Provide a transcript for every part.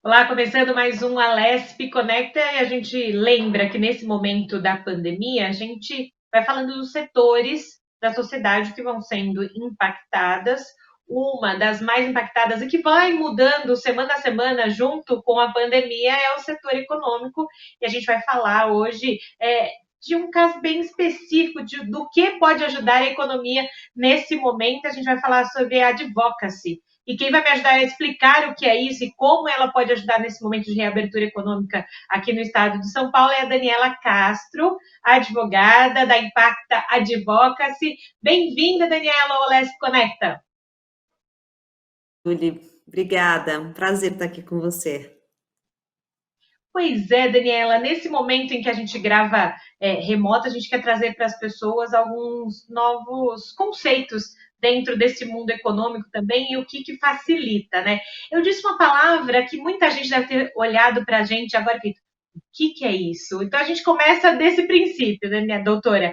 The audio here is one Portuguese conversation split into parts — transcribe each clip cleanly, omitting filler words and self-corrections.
Olá, começando mais um Alesp Conecta e a gente lembra que nesse momento da pandemia a gente vai falando dos setores da sociedade que vão sendo impactadas. Uma das mais impactadas e que vai mudando semana a semana junto com a pandemia é o setor econômico e a gente vai falar hoje de um caso bem específico do que pode ajudar a economia nesse momento. A gente vai falar sobre a advocacy. E quem vai me ajudar a explicar o que é isso e como ela pode ajudar nesse momento de reabertura econômica aqui no estado de São Paulo é a Daniela Castro, advogada da Impacta Advocacy. Bem-vinda, Daniela, ao Alesp Conecta. Julie, obrigada. Um prazer estar aqui com você. Pois é, Daniela, nesse momento em que a gente grava remoto, a gente quer trazer para as pessoas alguns novos conceitos dentro desse mundo econômico também e o que facilita, né? Eu disse uma palavra que muita gente deve ter olhado para a gente agora e feito, o que é isso? Então a gente começa desse princípio, né, minha doutora?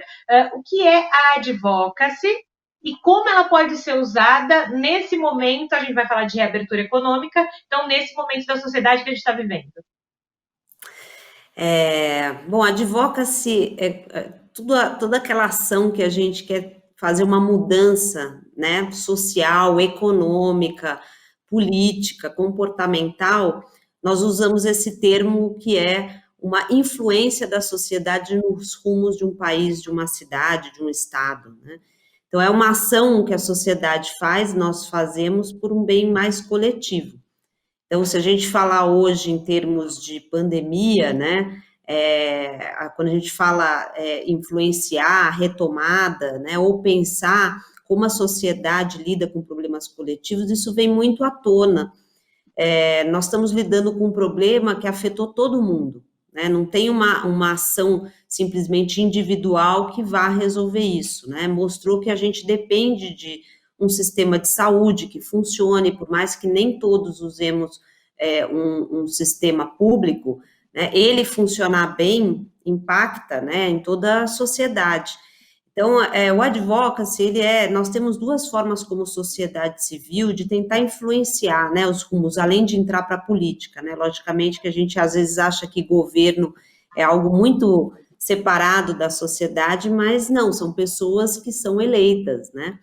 O que é a advocacy e como ela pode ser usada nesse momento? A gente vai falar de reabertura econômica, então nesse momento da sociedade que a gente está vivendo. Bom, a advocacy toda aquela ação que a gente quer fazer uma mudança, né, social, econômica, política, comportamental, nós usamos esse termo que é uma influência da sociedade nos rumos de um país, de uma cidade, de um estado, né? Então, é uma ação que a sociedade faz, nós fazemos por um bem mais coletivo. Então, se a gente falar hoje em termos de pandemia, né, quando a gente fala influenciar, retomada, né, ou pensar como a sociedade lida com problemas coletivos, isso vem muito à tona. Nós estamos lidando com um problema que afetou todo mundo, né, não tem uma ação simplesmente individual que vá resolver isso, né, mostrou que a gente depende de um sistema de saúde que funcione, por mais que nem todos usemos um sistema público, né, ele funcionar bem impacta, né, em toda a sociedade. Então, o advocacy, nós temos duas formas como sociedade civil de tentar influenciar, né, os rumos, além de entrar para a política, né, logicamente que a gente às vezes acha que governo é algo muito separado da sociedade, mas não, são pessoas que são eleitas, né,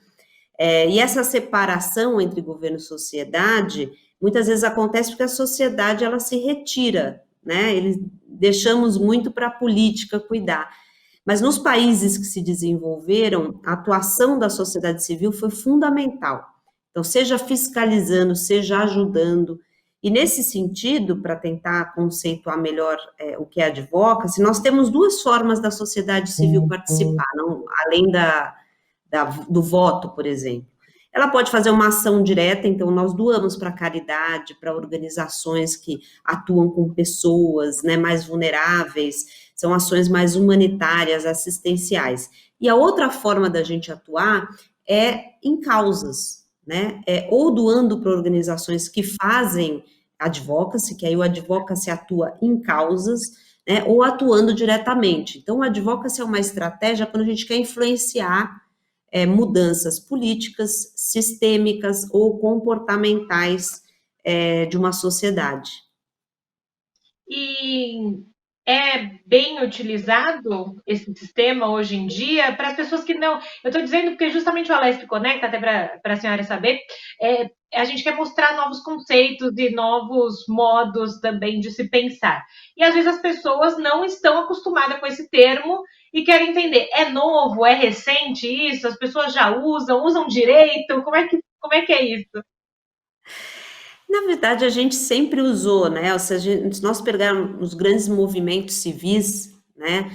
e essa separação entre governo e sociedade, muitas vezes acontece porque a sociedade, ela se retira, né, deixamos muito para a política cuidar. Mas nos países que se desenvolveram, a atuação da sociedade civil foi fundamental. Então, seja fiscalizando, seja ajudando. E nesse sentido, para tentar conceituar melhor o que é advocacy, nós temos duas formas da sociedade civil participar, não, além do voto, por exemplo. Ela pode fazer uma ação direta, então nós doamos para caridade, para organizações que atuam com pessoas, né, mais vulneráveis, são ações mais humanitárias, assistenciais. E a outra forma da gente atuar é em causas, né, ou doando para organizações que fazem advocacy, que aí o advocacy atua em causas, né, ou atuando diretamente. Então, o advocacy é uma estratégia quando a gente quer influenciar mudanças políticas, sistêmicas ou comportamentais de uma sociedade. E é bem utilizado esse sistema hoje em dia para as pessoas que não. Eu estou dizendo porque justamente o Alesp Conecta, até para a senhora saber, a gente quer mostrar novos conceitos e novos modos também de se pensar. E às vezes as pessoas não estão acostumadas com esse termo e querem entender. É novo, é recente isso? As pessoas já usam direito? Como é que é isso? Na verdade, a gente sempre usou, né? Ou seja, se nós pegarmos os grandes movimentos civis, né?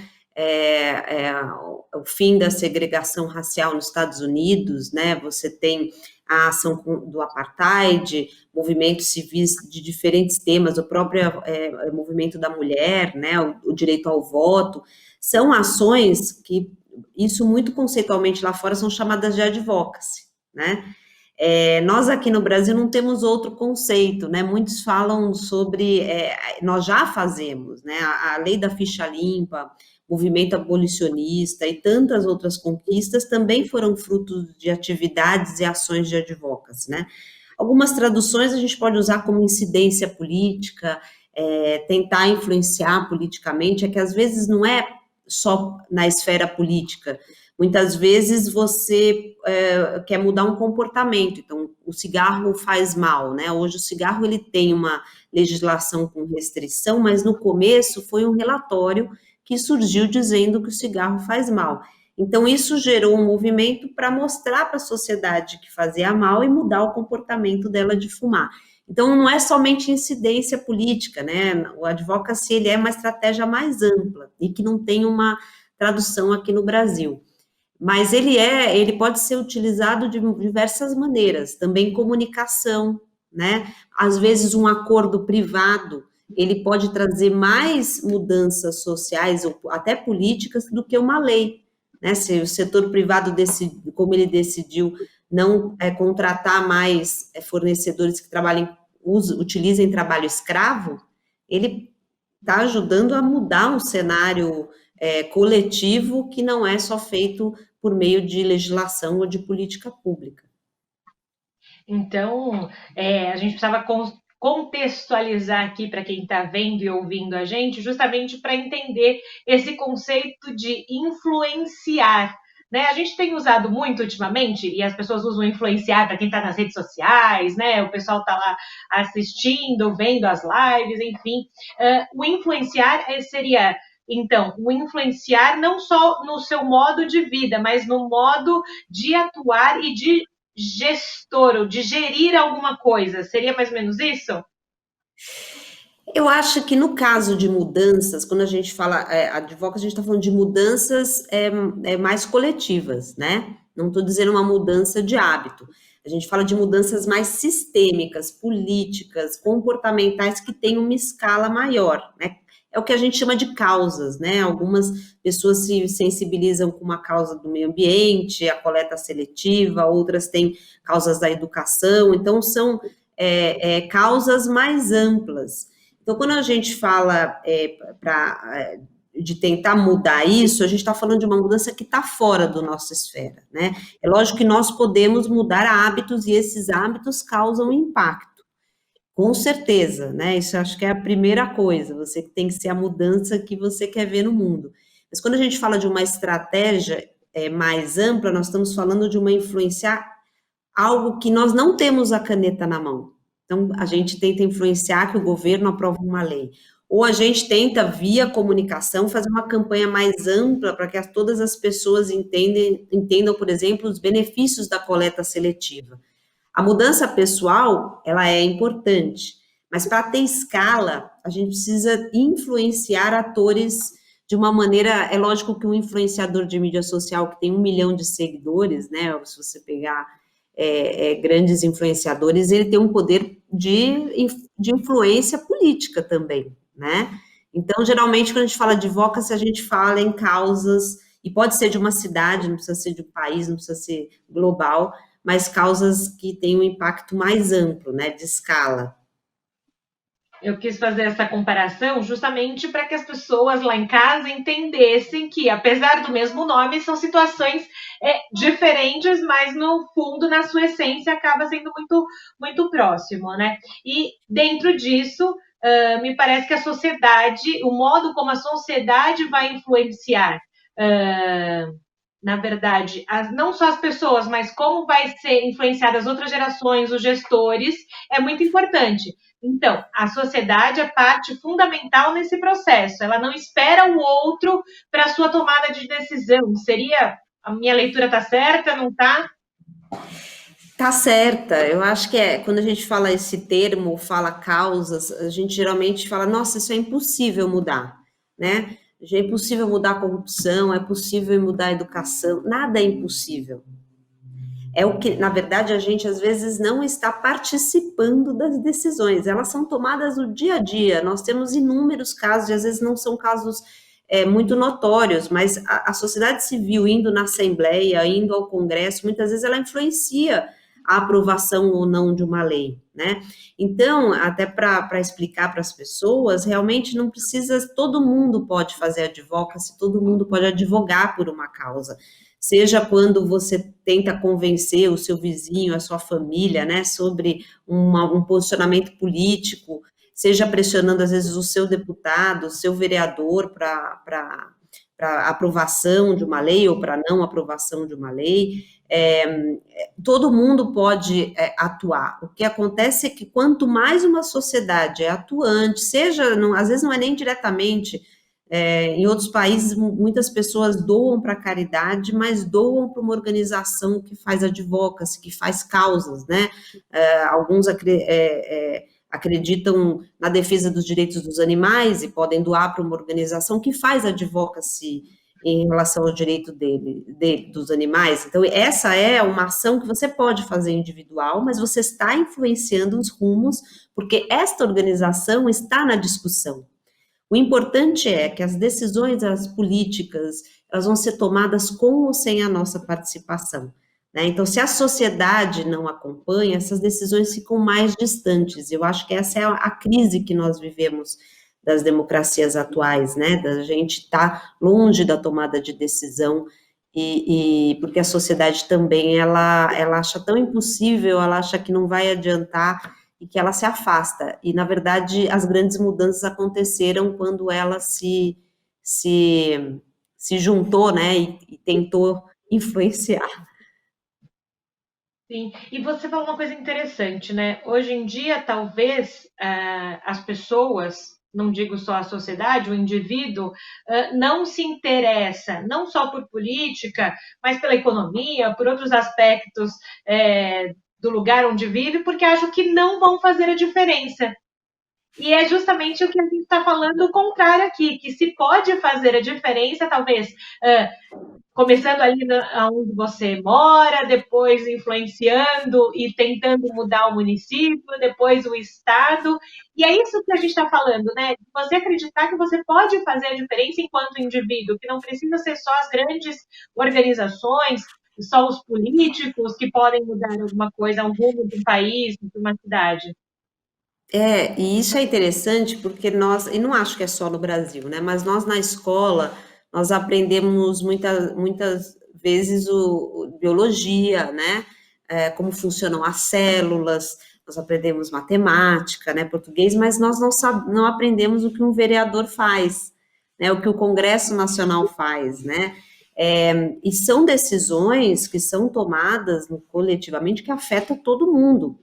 O fim da segregação racial nos Estados Unidos, né? Você tem a ação do apartheid, movimentos civis de diferentes temas, o próprio movimento da mulher, né? O direito ao voto, são ações que, isso muito conceitualmente lá fora, são chamadas de advocacy, né? Nós aqui no Brasil não temos outro conceito, né? Muitos falam sobre, nós já fazemos, né? A lei da ficha limpa, movimento abolicionista e tantas outras conquistas também foram frutos de atividades e ações de advocacy, né? Algumas traduções a gente pode usar como incidência política, tentar influenciar politicamente, é que às vezes não é só na esfera política, muitas vezes você quer mudar um comportamento, então o cigarro faz mal, né? Hoje o cigarro ele tem uma legislação com restrição, mas no começo foi um relatório que surgiu dizendo que o cigarro faz mal. Então, isso gerou um movimento para mostrar para a sociedade que fazia mal e mudar o comportamento dela de fumar. Então, não é somente incidência política, né? O advocacy, ele é uma estratégia mais ampla e que não tem uma tradução aqui no Brasil. Mas ele pode ser utilizado de diversas maneiras, também comunicação, né? Às vezes um acordo privado, ele pode trazer mais mudanças sociais ou até políticas do que uma lei, né? Se o setor privado decide, como ele decidiu não contratar mais fornecedores que utilizem trabalho escravo, ele está ajudando a mudar um cenário coletivo que não é só feito por meio de legislação ou de política pública. Então, a gente precisava contextualizar aqui para quem está vendo e ouvindo a gente, justamente para entender esse conceito de influenciar. Né? A gente tem usado muito ultimamente, e as pessoas usam influenciar para quem está nas redes sociais, né? O pessoal está lá assistindo, vendo as lives, enfim. O influenciar seria, então, o influenciar não só no seu modo de vida, mas no modo de atuar e de gestor, ou de gerir alguma coisa. Seria mais ou menos isso? Eu acho que no caso de mudanças, quando a gente fala advoca, a gente está falando de mudanças mais coletivas, né? Não estou dizendo uma mudança de hábito. A gente fala de mudanças mais sistêmicas, políticas, comportamentais que têm uma escala maior, né? É o que a gente chama de causas, né? Algumas pessoas se sensibilizam com uma causa do meio ambiente, a coleta seletiva, outras têm causas da educação, então são causas mais amplas. Então, quando a gente fala de tentar mudar isso, a gente está falando de uma mudança que está fora da nossa esfera, né? É lógico que nós podemos mudar hábitos e esses hábitos causam impacto, com certeza, né? Isso acho que é a primeira coisa, você tem que ser a mudança que você quer ver no mundo. Mas quando a gente fala de uma estratégia mais ampla, nós estamos falando de uma influenciar algo que nós não temos a caneta na mão. Então, a gente tenta influenciar que o governo aprove uma lei. Ou a gente tenta, via comunicação, fazer uma campanha mais ampla para que todas as pessoas entendam, por exemplo, os benefícios da coleta seletiva. A mudança pessoal, ela é importante, mas para ter escala, a gente precisa influenciar atores de uma maneira, é lógico que um influenciador de mídia social que tem 1 milhão de seguidores, né, se você pegar grandes influenciadores, ele tem um poder de influência política também, né? Então, geralmente, quando a gente fala de advocacy, a gente fala em causas, e pode ser de uma cidade, não precisa ser de um país, não precisa ser global, mas causas que têm um impacto mais amplo, né, de escala. Eu quis fazer essa comparação justamente para que as pessoas lá em casa entendessem que, apesar do mesmo nome, são situações diferentes, mas no fundo, na sua essência, acaba sendo muito, muito próximo, né? E dentro disso, me parece que a sociedade, o modo como a sociedade vai influenciar, na verdade, não só as pessoas, mas como vai ser influenciadas as outras gerações, os gestores, é muito importante. Então, a sociedade é parte fundamental nesse processo. Ela não espera o outro para a sua tomada de decisão. Seria, a minha leitura está certa, não está? Tá certa, eu acho que quando a gente fala esse termo, fala causas, a gente geralmente fala, nossa, isso é impossível mudar, né? Já é impossível mudar a corrupção, é possível mudar a educação, nada é impossível. É o que, na verdade, a gente às vezes não está participando das decisões, elas são tomadas no dia a dia, nós temos inúmeros casos, e às vezes não são casos muito notórios, mas a sociedade civil indo na Assembleia, indo ao Congresso, muitas vezes ela influencia a aprovação ou não de uma lei, né? Então, até para explicar para as pessoas, realmente não precisa, todo mundo pode fazer advocacy, todo mundo pode advogar por uma causa. Seja quando você tenta convencer o seu vizinho, a sua família, né, sobre um posicionamento político, seja pressionando, às vezes, o seu deputado, o seu vereador para aprovação de uma lei ou para não aprovação de uma lei, todo mundo pode atuar. O que acontece é que quanto mais uma sociedade é atuante, seja, não, às vezes não é nem diretamente, em outros países muitas pessoas doam para caridade, mas doam para uma organização que faz advocacy, que faz causas, né? Alguns acreditam na defesa dos direitos dos animais e podem doar para uma organização que faz advocacy em relação ao direito dos animais. Então, essa é uma ação que você pode fazer individual, mas você está influenciando os rumos, porque esta organização está na discussão. O importante é que as decisões, as políticas, elas vão ser tomadas com ou sem a nossa participação, né? Então, se a sociedade não acompanha, essas decisões ficam mais distantes. Eu acho que essa é a crise que nós vivemos das democracias atuais, né? Da gente estar longe da tomada de decisão e porque a sociedade também ela acha tão impossível, ela acha que não vai adiantar e que ela se afasta. E na verdade as grandes mudanças aconteceram quando ela se juntou, né? E tentou influenciar. Sim, e você falou uma coisa interessante, né? Hoje em dia, talvez as pessoas, não digo só a sociedade, o indivíduo, não se interessa não só por política, mas pela economia, por outros aspectos do lugar onde vive, porque acham que não vão fazer a diferença. E é justamente o que a gente está falando o contrário aqui, que se pode fazer a diferença, talvez começando ali onde você mora, depois influenciando e tentando mudar o município, depois o estado. E é isso que a gente está falando, né? Você acreditar que você pode fazer a diferença enquanto indivíduo, que não precisa ser só as grandes organizações, só os políticos que podem mudar alguma coisa, um rumo de um país, de uma cidade. E isso é interessante porque nós, e não acho que é só no Brasil, né? Mas nós na escola, nós aprendemos muitas vezes biologia, né? Como funcionam as células, nós aprendemos matemática, né? Português, mas nós não aprendemos o que um vereador faz, né? O que o Congresso Nacional faz, né? E são decisões que são tomadas coletivamente que afetam todo mundo,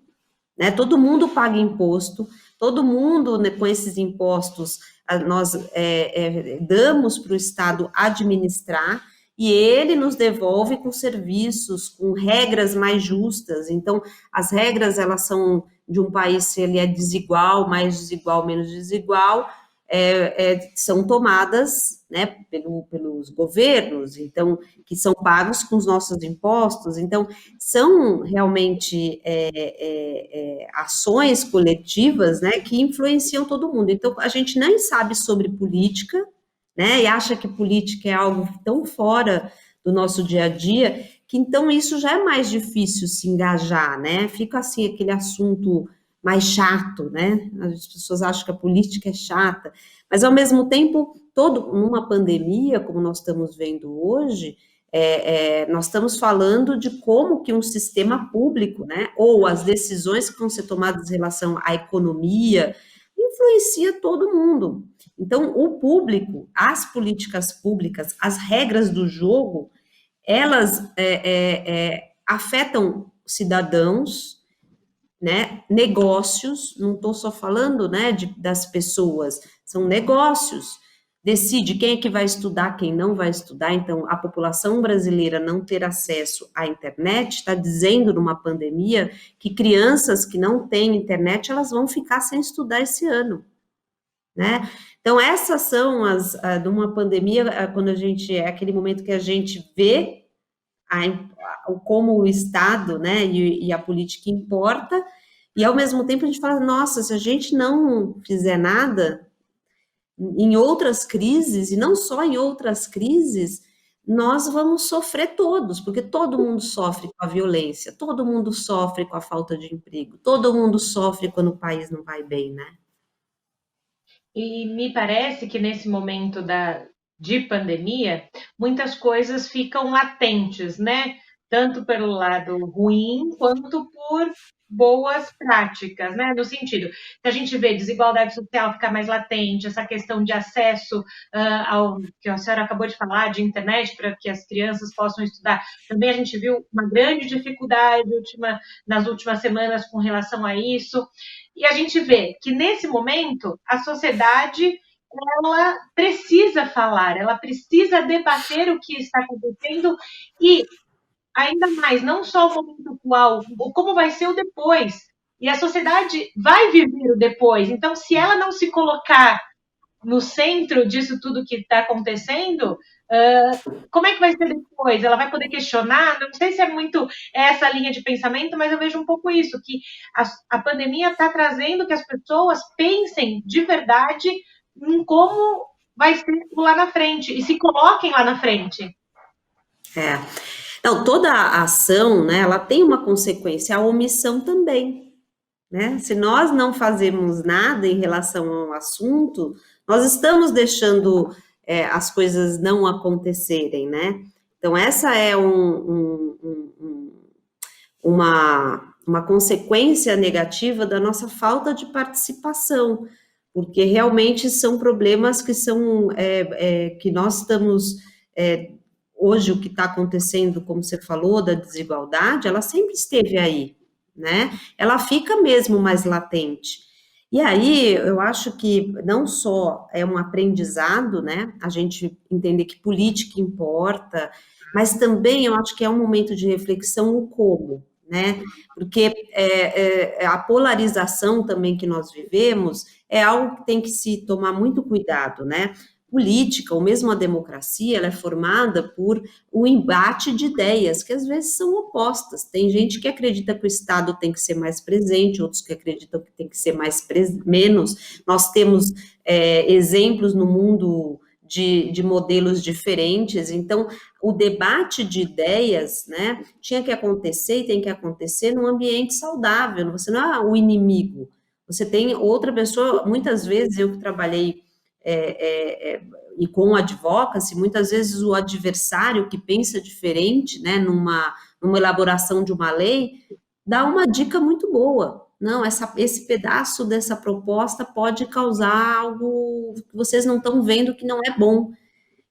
né? Todo mundo paga imposto, todo mundo, né, com esses impostos, nós damos para o Estado administrar, e ele nos devolve com serviços, com regras mais justas. Então, as regras, elas são de um país, se ele é desigual, mais desigual, menos desigual, são tomadas, né, pelos governos, então, que são pagos com os nossos impostos. Então, são realmente ações coletivas, né, que influenciam todo mundo. Então, a gente nem sabe sobre política, né, e acha que política é algo tão fora do nosso dia a dia, que então isso já é mais difícil se engajar, né, fica assim aquele assunto mais chato, né, as pessoas acham que a política é chata, mas ao mesmo tempo, numa pandemia, como nós estamos vendo hoje, nós estamos falando de como que um sistema público, né, ou as decisões que vão ser tomadas em relação à economia, influencia todo mundo. Então, o público, as políticas públicas, as regras do jogo, elas afetam cidadãos, né, negócios, não estou só falando, né, das pessoas, são negócios. Decide quem é que vai estudar, quem não vai estudar. Então, a população brasileira não ter acesso à internet está dizendo, numa pandemia, que crianças que não têm internet, elas vão ficar sem estudar esse ano, né? Então, essas são de uma pandemia, quando a gente, é aquele momento que a gente vê como o Estado, né, e a política importa, e ao mesmo tempo a gente fala, nossa, se a gente não fizer nada, em outras crises, e não só em outras crises, nós vamos sofrer todos, porque todo mundo sofre com a violência, todo mundo sofre com a falta de emprego, todo mundo sofre quando o país não vai bem, né? E me parece que nesse momento de pandemia, muitas coisas ficam latentes, né? Tanto pelo lado ruim quanto por boas práticas, né? No sentido que a gente vê desigualdade social ficar mais latente, essa questão de acesso ao que a senhora acabou de falar, de internet, para que as crianças possam estudar. Também a gente viu uma grande dificuldade nas últimas semanas com relação a isso. E a gente vê que nesse momento a sociedade ela precisa falar, ela precisa debater o que está acontecendo e ainda mais, não só o momento atual, como vai ser o depois. E a sociedade vai viver o depois. Então, se ela não se colocar no centro disso tudo que está acontecendo, como é que vai ser depois? Ela vai poder questionar? Não sei se é muito essa linha de pensamento, mas eu vejo um pouco isso, que a pandemia está trazendo que as pessoas pensem de verdade em como vai ser lá na frente e se coloquem lá na frente. É. Então, toda a ação, né, ela tem uma consequência, a omissão também, né? Se nós não fazemos nada em relação ao assunto, nós estamos deixando as coisas não acontecerem, né? Então, essa é uma consequência negativa da nossa falta de participação, porque realmente são problemas que são que nós estamos hoje o que está acontecendo, como você falou, da desigualdade, ela sempre esteve aí, né? Ela fica mesmo mais latente. E aí, eu acho que não só é um aprendizado, né? A gente entender que política importa, mas também eu acho que é um momento de reflexão o como, né? Porque a polarização também que nós vivemos é algo que tem que se tomar muito cuidado, né? Política, ou mesmo a democracia, ela é formada por o embate de ideias, que às vezes são opostas. Tem gente que acredita que o Estado tem que ser mais presente, outros que acreditam que tem que ser menos. Nós temos exemplos no mundo de modelos diferentes, então o debate de ideias, né, tinha que acontecer e tem que acontecer num ambiente saudável, você não é o inimigo, você tem outra pessoa, muitas vezes eu que trabalhei e com o advocacy, muitas vezes o adversário que pensa diferente, né, numa elaboração de uma lei, dá uma dica muito boa. Não, esse pedaço dessa proposta pode causar algo que vocês não estão vendo que não é bom.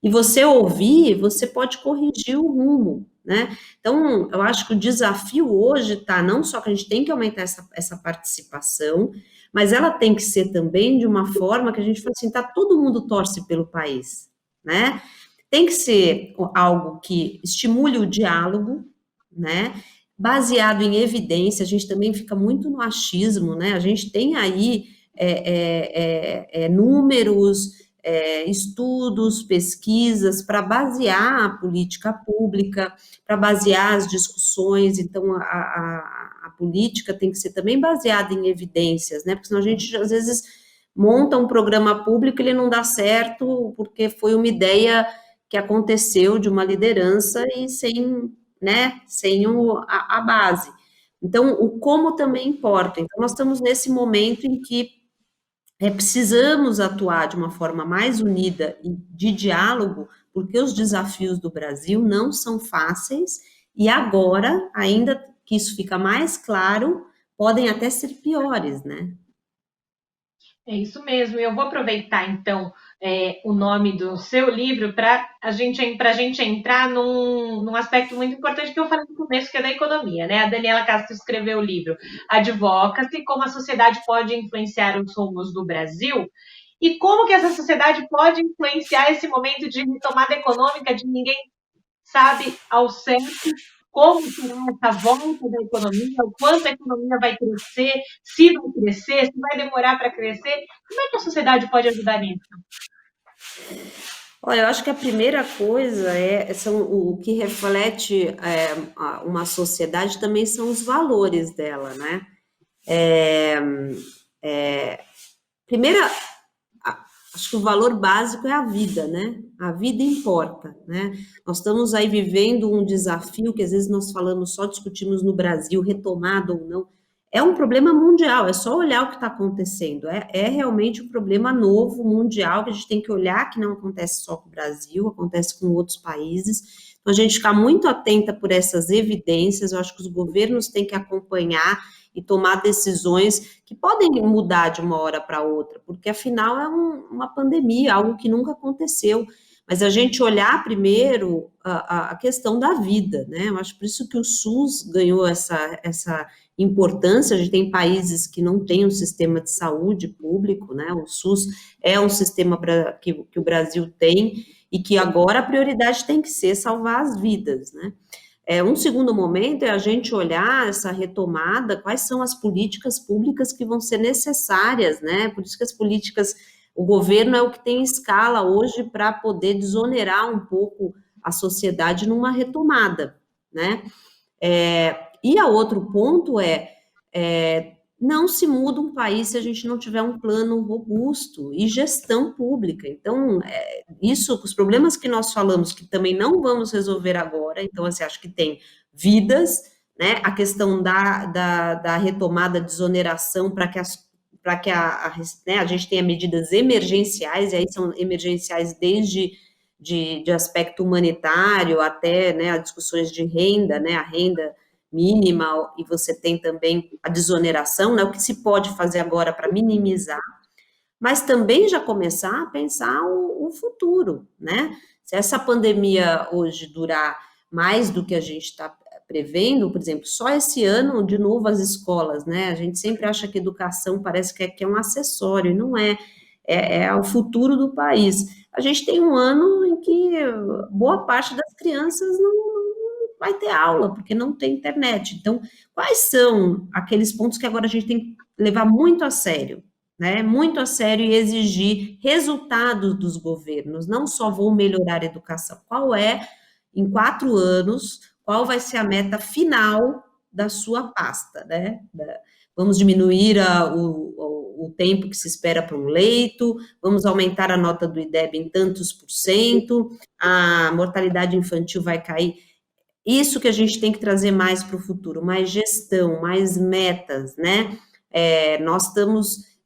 E você ouvir, você pode corrigir o rumo, né? Então, eu acho que o desafio hoje está não só que a gente tem que aumentar essa participação, mas ela tem que ser também de uma forma que a gente fala assim, tá, todo mundo torce pelo país, né? Tem que ser algo que estimule o diálogo, né? Baseado em evidência, a gente também fica muito no achismo, né? A gente tem aí números, estudos, pesquisas para basear a política pública, para basear as discussões. Então, a política tem que ser também baseada em evidências, né? Porque senão a gente, às vezes, monta um programa público e ele não dá certo porque foi uma ideia que aconteceu de uma liderança e sem, né, sem a base. Então, o como também importa. Então, nós estamos nesse momento em que precisamos atuar de uma forma mais unida e de diálogo, porque os desafios do Brasil não são fáceis, e agora, ainda que isso fica mais claro, podem até ser piores, né? É isso mesmo. Eu vou aproveitar, então, o nome do seu livro para a gente entrar num aspecto muito importante que eu falei no começo, que é da economia, né? A Daniela Castro escreveu o livro Advocacy, como a sociedade pode influenciar os rumos do Brasil e como que essa sociedade pode influenciar esse momento de retomada econômica de ninguém sabe ao certo como será essa volta da economia, o quanto a economia vai crescer, se vai crescer, se vai demorar para crescer. Como é que a sociedade pode ajudar nisso? Olha, eu acho que a primeira coisa são o que reflete uma sociedade também são os valores dela, né? Primeira, acho que o valor básico é a vida, né? A vida importa, né? Nós estamos aí vivendo um desafio que às vezes nós falamos, só discutimos no Brasil, retomado ou não. É um problema mundial, é só olhar o que está acontecendo. É realmente um problema novo, mundial, que a gente tem que olhar, que não acontece só com o Brasil, acontece com outros países. Então, a gente ficar muito atenta por essas evidências, eu acho que os governos têm que acompanhar e tomar decisões que podem mudar de uma hora para outra, porque afinal é uma pandemia, algo que nunca aconteceu. Mas a gente olhar primeiro a questão da vida, né? Eu acho por isso que o SUS ganhou essa importância. A gente tem países que não têm um sistema de saúde público, né? O SUS é um sistema que o Brasil tem e que agora a prioridade tem que ser salvar as vidas, né? Um segundo momento é a gente olhar essa retomada, quais são as políticas públicas que vão ser necessárias, né? Por isso que as políticas, o governo é o que tem escala hoje para poder desonerar um pouco a sociedade numa retomada, né? E a outro ponto não se muda um país se a gente não tiver um plano robusto e gestão pública. Então, os problemas que nós falamos, que também não vamos resolver agora, então, assim, acho que tem vidas, né, a questão da retomada de desoneração para que né, a gente tenha medidas emergenciais, e aí são emergenciais desde de aspecto humanitário até, né, as discussões de renda, né, a renda mínima, e você tem também a desoneração, né, o que se pode fazer agora para minimizar, mas também já começar a pensar o futuro, né? Se essa pandemia hoje durar mais do que a gente está prevendo, por exemplo, só esse ano, de novo, as escolas, né? A gente sempre acha que educação parece que é um acessório, e não é. É o futuro do país. A gente tem um ano em que boa parte das crianças não vai ter aula, porque não tem internet. Então, quais são aqueles pontos que agora a gente tem que levar muito a sério, né? Muito a sério e exigir resultados dos governos, não só vou melhorar a educação. Qual é, em 4 anos, qual vai ser a meta final da sua pasta, né? Vamos diminuir o tempo que se espera para um leito, vamos aumentar a nota do IDEB em tantos por cento, a mortalidade infantil vai cair. Isso que a gente tem que trazer mais para o futuro, mais gestão, mais metas, né?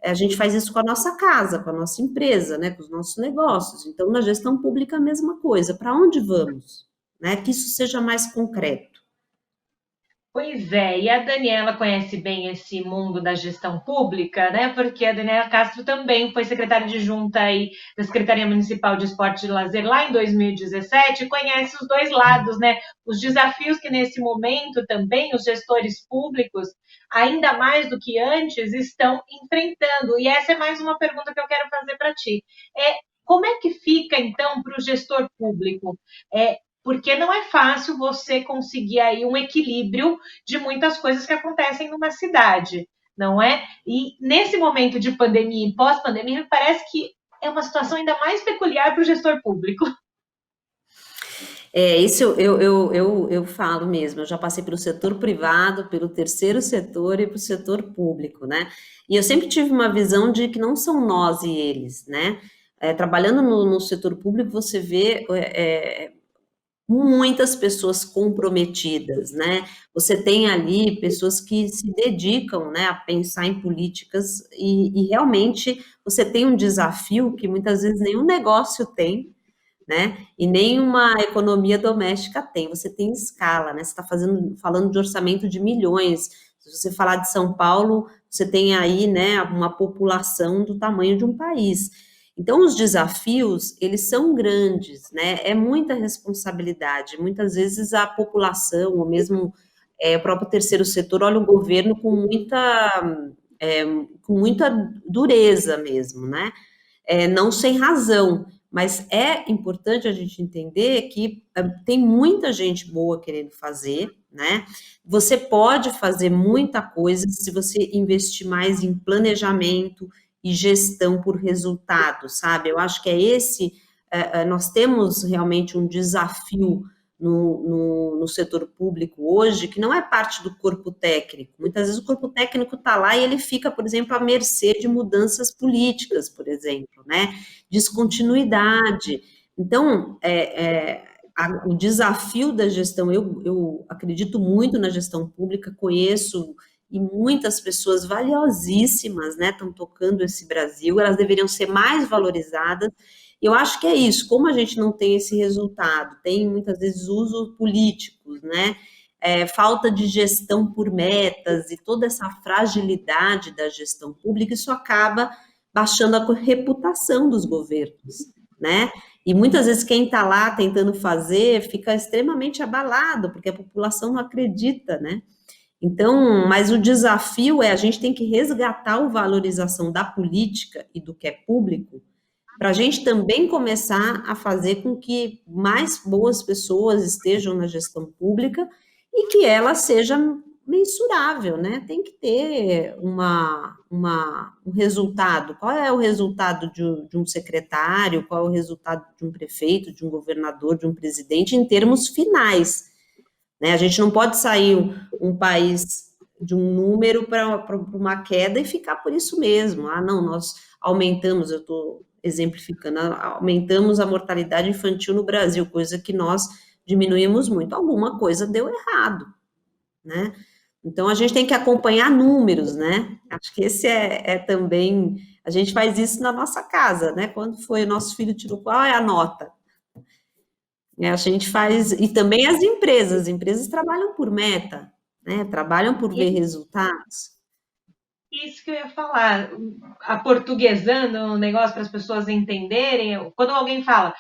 A gente faz isso com a nossa casa, com a nossa empresa, né? Com os nossos negócios. Então, na gestão pública, a mesma coisa. Para onde vamos? Né? Que isso seja mais concreto. Pois é, e a Daniela conhece bem esse mundo da gestão pública, né? Porque a Daniela Castro também foi secretária adjunta aí da Secretaria Municipal de Esporte e Lazer lá em 2017, e conhece os dois lados, né? Os desafios que nesse momento também os gestores públicos, ainda mais do que antes, estão enfrentando. E essa é mais uma pergunta que eu quero fazer para ti. Como é que fica, então, para o gestor público? Porque não é fácil você conseguir aí um equilíbrio de muitas coisas que acontecem numa cidade, não é? E nesse momento de pandemia e pós-pandemia, me parece que é uma situação ainda mais peculiar para o gestor público. Isso eu falo mesmo, eu já passei pelo setor privado, pelo terceiro setor e para o setor público, né? E eu sempre tive uma visão de que não são nós e eles, né? Trabalhando no setor público, você vê muitas pessoas comprometidas, né? Você tem ali pessoas que se dedicam, né, a pensar em políticas e realmente você tem um desafio que muitas vezes nenhum negócio tem, né? E nenhuma economia doméstica tem. Você tem escala, né? Você está falando de orçamento de milhões. Se você falar de São Paulo, você tem aí, né, uma população do tamanho de um país. Então, os desafios, eles são grandes, né? É muita responsabilidade. Muitas vezes a população, ou mesmo o próprio terceiro setor, olha o governo com muita dureza mesmo, né? Não sem razão, mas é importante a gente entender que tem muita gente boa querendo fazer, né? Você pode fazer muita coisa se você investir mais em planejamento e gestão por resultado, sabe? Eu acho que nós temos realmente um desafio no setor público hoje, que não é parte do corpo técnico. Muitas vezes o corpo técnico está lá e ele fica, por exemplo, à mercê de mudanças políticas, por exemplo, né? descontinuidade. Então, o desafio da gestão, eu acredito muito na gestão pública, conheço e muitas pessoas valiosíssimas, né, estão tocando esse Brasil, elas deveriam ser mais valorizadas. Eu acho que é isso, como a gente não tem esse resultado, tem muitas vezes usos políticos, né, falta de gestão por metas e toda essa fragilidade da gestão pública, isso acaba baixando a reputação dos governos, né? E muitas vezes quem está lá tentando fazer fica extremamente abalado, porque a população não acredita, né? Então, mas o desafio é a gente tem que resgatar a valorização da política e do que é público, para a gente também começar a fazer com que mais boas pessoas estejam na gestão pública e que ela seja mensurável, né? Tem que ter um resultado. Qual é o resultado de um secretário? Qual é o resultado de um prefeito, de um governador, de um presidente, em termos finais, né? A gente não pode sair um país de um número para uma queda e ficar por isso mesmo. Ah, não, nós aumentamos, eu estou exemplificando, aumentamos a mortalidade infantil no Brasil, coisa que nós diminuímos muito. Alguma coisa deu errado, né? Então, a gente tem que acompanhar números, né? Acho que esse também, a gente faz isso na nossa casa, né? Quando foi o nosso filho tirou, qual é a nota? A gente faz, e também as empresas trabalham por meta, né? Trabalham por ver resultados. Isso que eu ia falar, aportuguesando um negócio para as pessoas entenderem, quando alguém fala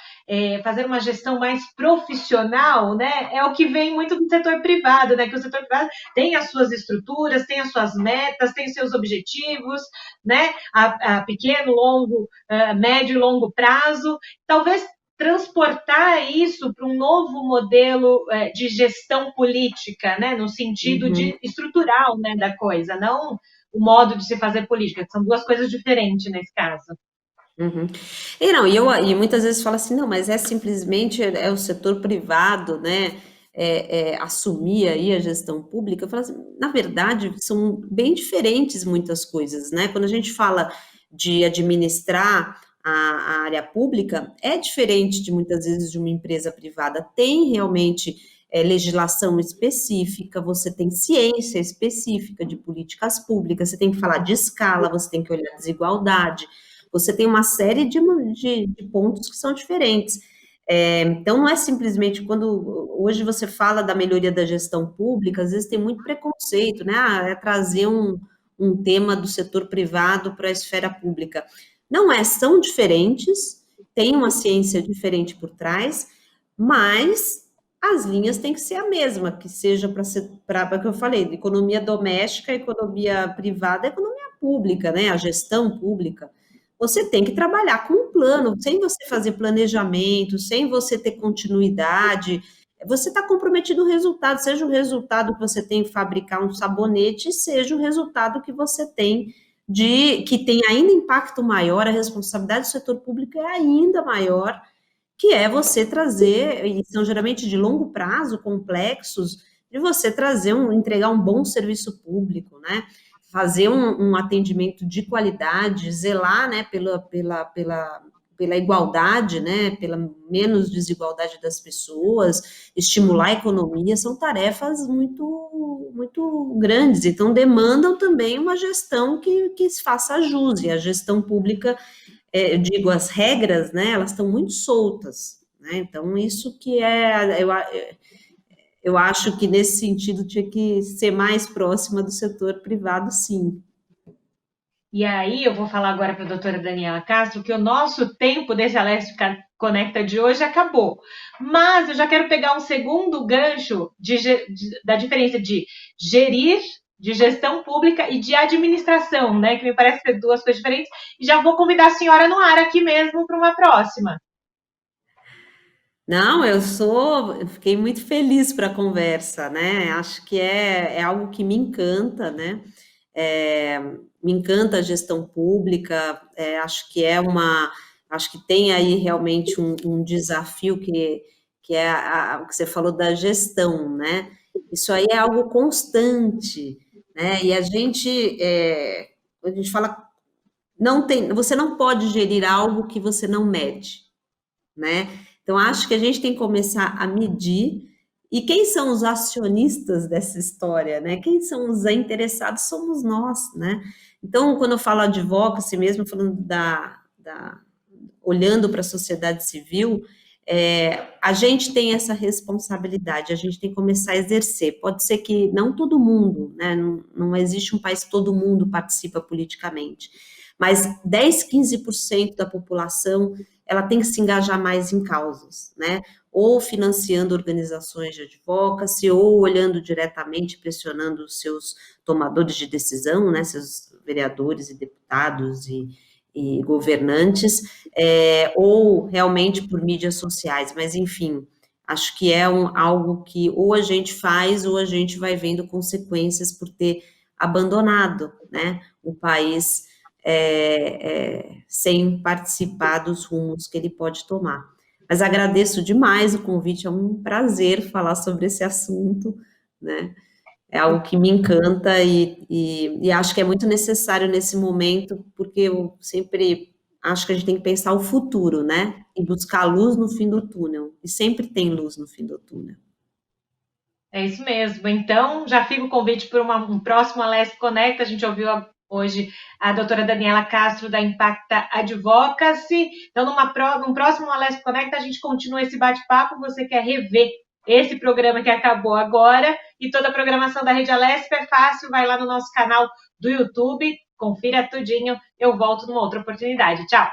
fazer uma gestão mais profissional, né, é o que vem muito do setor privado, né, que o setor privado tem as suas estruturas, tem as suas metas, tem os seus objetivos, né, a pequeno, longo, médio e longo prazo, talvez transportar isso para um novo modelo de gestão política, né, no sentido de estrutural, né, da coisa, não o modo de se fazer política, que são duas coisas diferentes nesse caso. Uhum. E muitas vezes fala assim, não, mas é simplesmente o setor privado, né, assumir aí a gestão pública. Eu falo assim, na verdade, são bem diferentes muitas coisas, né? Quando a gente fala de administrar a área pública, é diferente de muitas vezes de uma empresa privada. Tem realmente legislação específica, você tem ciência específica de políticas públicas, você tem que falar de escala, você tem que olhar a desigualdade, você tem uma série de pontos que são diferentes. Então, não é simplesmente quando hoje você fala da melhoria da gestão pública, às vezes tem muito preconceito, né? É trazer um tema do setor privado para a esfera pública. Não é, são diferentes, tem uma ciência diferente por trás, mas as linhas têm que ser a mesma, que seja para o que eu falei, economia doméstica, economia privada, economia pública, né? A gestão pública. Você tem que trabalhar com um plano, sem você fazer planejamento, sem você ter continuidade, você está comprometido no resultado, seja o resultado que você tem em fabricar um sabonete, seja o resultado que você tem que tem ainda impacto maior, a responsabilidade do setor público é ainda maior, que é você trazer, e são geralmente de longo prazo, complexos, de você trazer entregar um bom serviço público, né? Fazer um atendimento de qualidade, zelar, né, pela igualdade, né, pela menos desigualdade das pessoas, estimular a economia, são tarefas muito, muito grandes, então demandam também uma gestão que se faça jus, e a gestão pública, eu digo, as regras, né, elas estão muito soltas, né, então isso que eu acho que nesse sentido tinha que ser mais próxima do setor privado, sim. E aí eu vou falar agora para a doutora Daniela Castro que o nosso tempo desse Alessio Conecta de hoje acabou. Mas eu já quero pegar um segundo gancho da diferença de gerir, de gestão pública e de administração, né? Que me parece ser duas coisas diferentes. E já vou convidar a senhora no ar aqui mesmo para uma próxima. Não, eu fiquei muito feliz para a conversa, né? Acho que é algo que me encanta, né? É, me encanta a gestão pública, acho que acho que tem aí realmente um desafio que é o que você falou da gestão, né? Isso aí é algo constante, né? E a gente fala você não pode gerir algo que você não mede, né? Então, acho que a gente tem que começar a medir. E quem são os acionistas dessa história, né? Quem são os interessados somos nós, né? Então, quando eu falo advocacy, mesmo falando olhando para a sociedade civil, a gente tem essa responsabilidade, a gente tem que começar a exercer. Pode ser que não todo mundo, né? Não existe um país que todo mundo participa politicamente, mas 10, 15% da população, ela tem que se engajar mais em causas, né? Ou financiando organizações de advocacy, ou olhando diretamente, pressionando os seus tomadores de decisão, né? Seus vereadores e deputados e governantes, ou realmente por mídias sociais, mas enfim, acho que é algo que ou a gente faz ou a gente vai vendo consequências por ter abandonado, né, o país sem participar dos rumos que ele pode tomar. Mas agradeço demais o convite, é um prazer falar sobre esse assunto, né? É algo que me encanta e acho que é muito necessário nesse momento, porque eu sempre acho que a gente tem que pensar o futuro, né? E buscar luz no fim do túnel. E sempre tem luz no fim do túnel. É isso mesmo. Então, já fica o convite para um próximo Alesp Conecta. A gente ouviu hoje a doutora Daniela Castro, da Impacta Advocacy. Então, num próximo Alesp Conecta, a gente continua esse bate-papo. Você quer rever esse programa que acabou agora e toda a programação da Rede Alesp é fácil. Vai lá no nosso canal do YouTube, confira tudinho. Eu volto numa outra oportunidade. Tchau!